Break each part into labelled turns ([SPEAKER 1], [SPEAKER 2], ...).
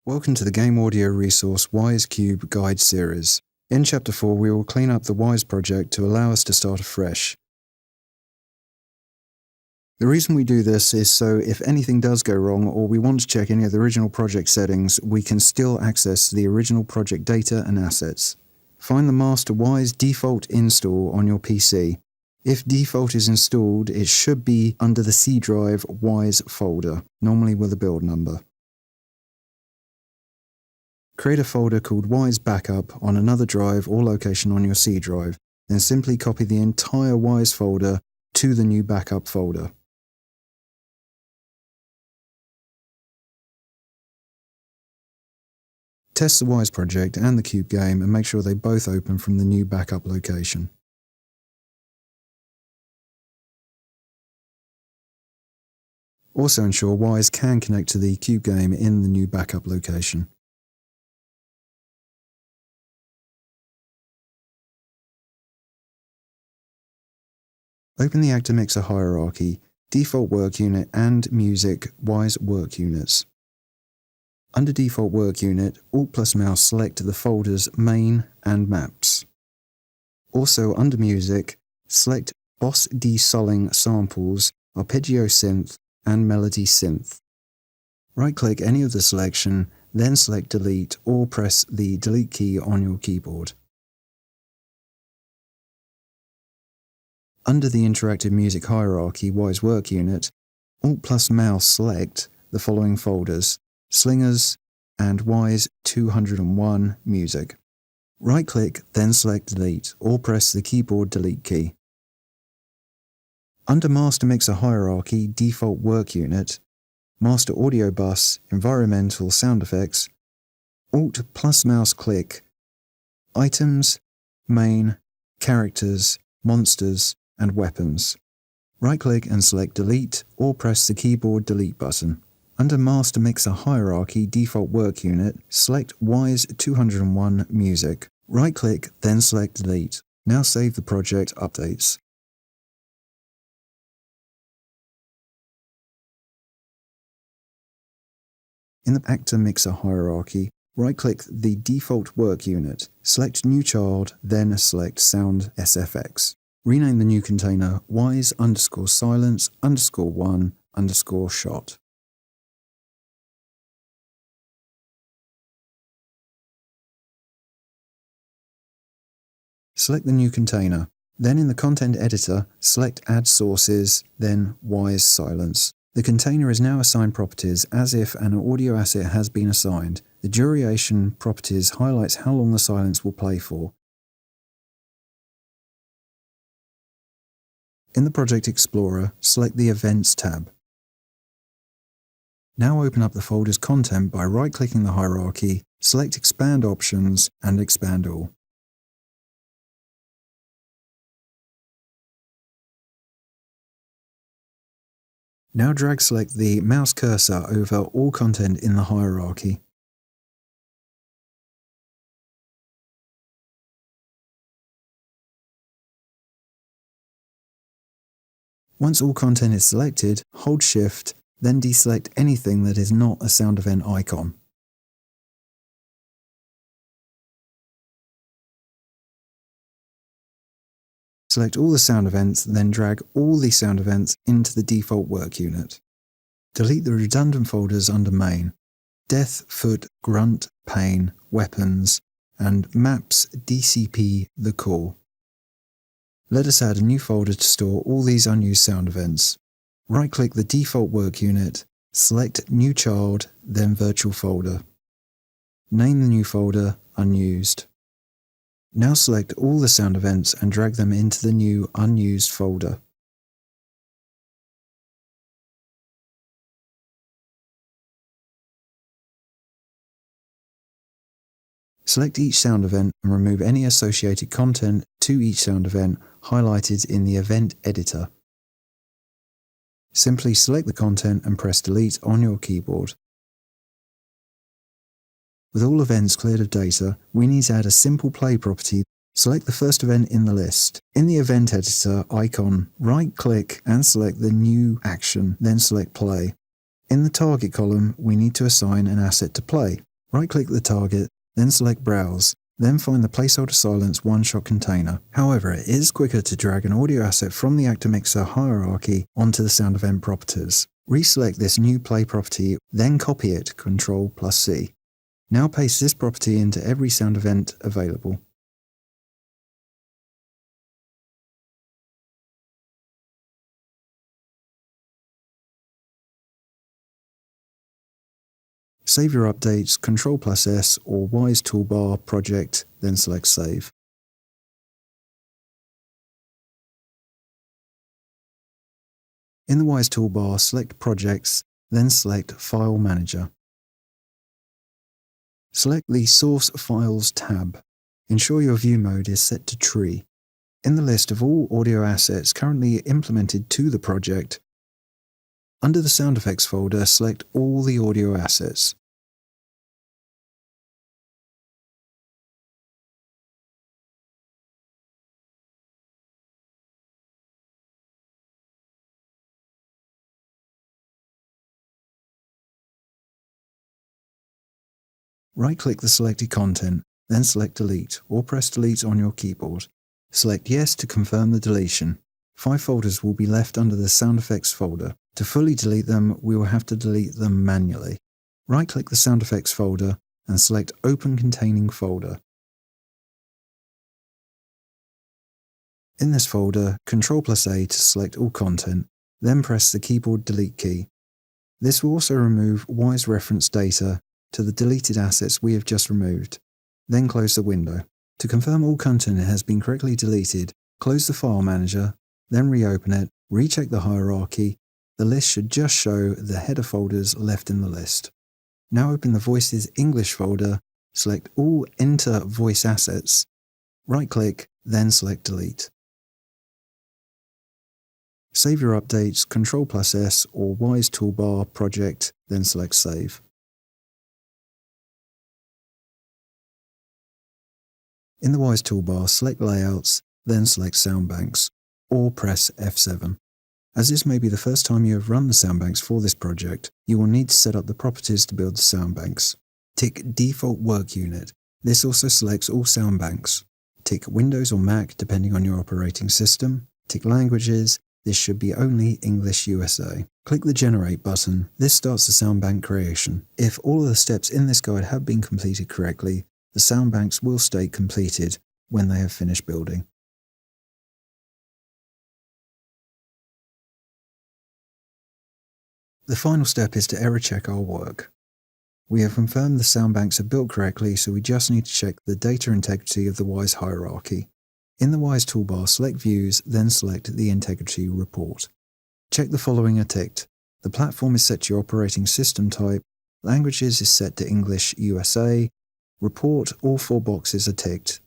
[SPEAKER 1] Welcome to the game audio resource Wwise Cube Guide series. In Chapter 4 we will clean up the Wwise project to allow us to start afresh. The reason we do this is so if anything does go wrong or we want to check any of the original project settings, we can still access the original project data and assets. Find the master Wwise default install on your PC. If default is installed, it should be under the C drive Wwise folder, normally with a build number. Create a folder called Wwise Backup on another drive or location on your C drive, then simply copy the entire Wwise folder to the new backup folder. Test the Wwise project and the Cube game and make sure they both open from the new backup location. Also ensure Wwise can connect to the Cube game in the new backup location. Open the Actor Mixer hierarchy, Default Work Unit and Music Wwise Work Units. Under Default Work Unit, Alt plus mouse select the folders Main and Maps. Also under Music, select Boss Desoling Samples, Arpeggio Synth and Melody Synth. Right-click any of the selection, then select Delete or press the Delete key on your keyboard. Under the Interactive Music Hierarchy Wwise Work Unit, Alt plus mouse select the following folders, Slingers and Wwise2018 Music. Right-click, then select Delete or press the keyboard Delete key. Under Master Mixer Hierarchy Default Work Unit, Master Audio Bus, Environmental Sound Effects, Alt plus mouse click Items, Main, Characters, Monsters, and Weapons. Right-click and select Delete or press the keyboard Delete button. Under Master Mixer Hierarchy Default Work Unit, select Wwise2018 Music. Right-click, then select Delete. Now save the project updates. In the Actor Mixer Hierarchy, right-click the Default Work Unit, select New Child, then select Sound SFX. Rename the new container Wwise_silence_1_shot. Select the new container. Then in the content editor, select Add Sources, then Wwise Silence. The container is now assigned properties as if an audio asset has been assigned. The duration properties highlights how long the silence will play for. In the Project Explorer, select the Events tab. Now open up the folder's content by right-clicking the hierarchy, select Expand Options and Expand All. Now select the mouse cursor over all content in the hierarchy. Once all content is selected, hold Shift, then deselect anything that is not a sound event icon. Select all the sound events, then drag all the sound events into the default work unit. Delete the redundant folders under Main, Death, Foot, Grunt, Pain, Weapons, and Maps DCP the core. Let us add a new folder to store all these unused sound events. Right-click the default work unit, select New Child, then Virtual Folder. Name the new folder Unused. Now select all the sound events and drag them into the new Unused folder. Select each sound event and remove any associated content to each sound event highlighted in the Event Editor. Simply select the content and press Delete on your keyboard. With all events cleared of data, we need to add a simple play property. Select the first event in the list. In the Event Editor icon, right-click and select the new action, then select Play. In the target column, we need to assign an asset to play. Right-click the target, then select Browse, then find the Placeholder Silence one-shot container. However, it is quicker to drag an audio asset from the actor mixer hierarchy onto the sound event properties. Reselect this new play property, then copy it, Ctrl+C. Now paste this property into every sound event available. Save your updates, Ctrl+S or Wwise toolbar project, then select Save. In the Wwise toolbar, select Projects, then select File Manager. Select the Source Files tab. Ensure your view mode is set to Tree. In the list of all audio assets currently implemented to the project, under the Sound Effects folder, select all the audio assets. Right-click the selected content, then select Delete, or press Delete on your keyboard. Select Yes to confirm the deletion. 5 folders will be left under the Sound Effects folder. To fully delete them, we will have to delete them manually. Right-click the Sound Effects folder and select Open Containing Folder. In this folder, Ctrl+A to select all content, then press the keyboard Delete key. This will also remove Wwise reference data to the deleted assets we have just removed. Then close the window. To confirm all content has been correctly deleted, close the File Manager, then reopen it, recheck the hierarchy. The list should just show the header folders left in the list. Now open the Voices English folder, select all Enter Voice Assets, right-click, then select Delete. Save your updates, Ctrl+S or Wwise toolbar project, then select Save. In the Wwise toolbar, select Layouts, then select Soundbanks, or press F7. As this may be the first time you have run the soundbanks for this project, you will need to set up the properties to build the soundbanks. Tick Default Work Unit. This also selects all soundbanks. Tick Windows or Mac depending on your operating system. Tick Languages. This should be only English USA. Click the Generate button. This starts the soundbank creation. If all of the steps in this guide have been completed correctly, the soundbanks will state completed when they have finished building. The final step is to error check our work. We have confirmed the soundbanks are built correctly, so we just need to check the data integrity of the Wwise hierarchy. In the Wwise toolbar, select Views, then select the Integrity Report. Check the following are ticked. The platform is set to your operating system type, Languages is set to English USA, Report, all 4 boxes are ticked.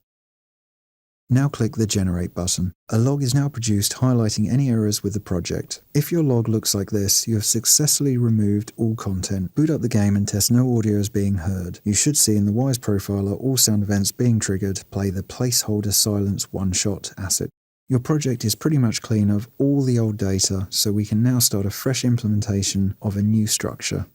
[SPEAKER 1] Now click the Generate button. A log is now produced highlighting any errors with the project. If your log looks like this, you have successfully removed all content. Boot up the game and test no audio is being heard. You should see in the Wwise profiler all sound events being triggered. Play the Placeholder Silence one-shot asset. Your project is pretty much clean of all the old data, so we can now start a fresh implementation of a new structure.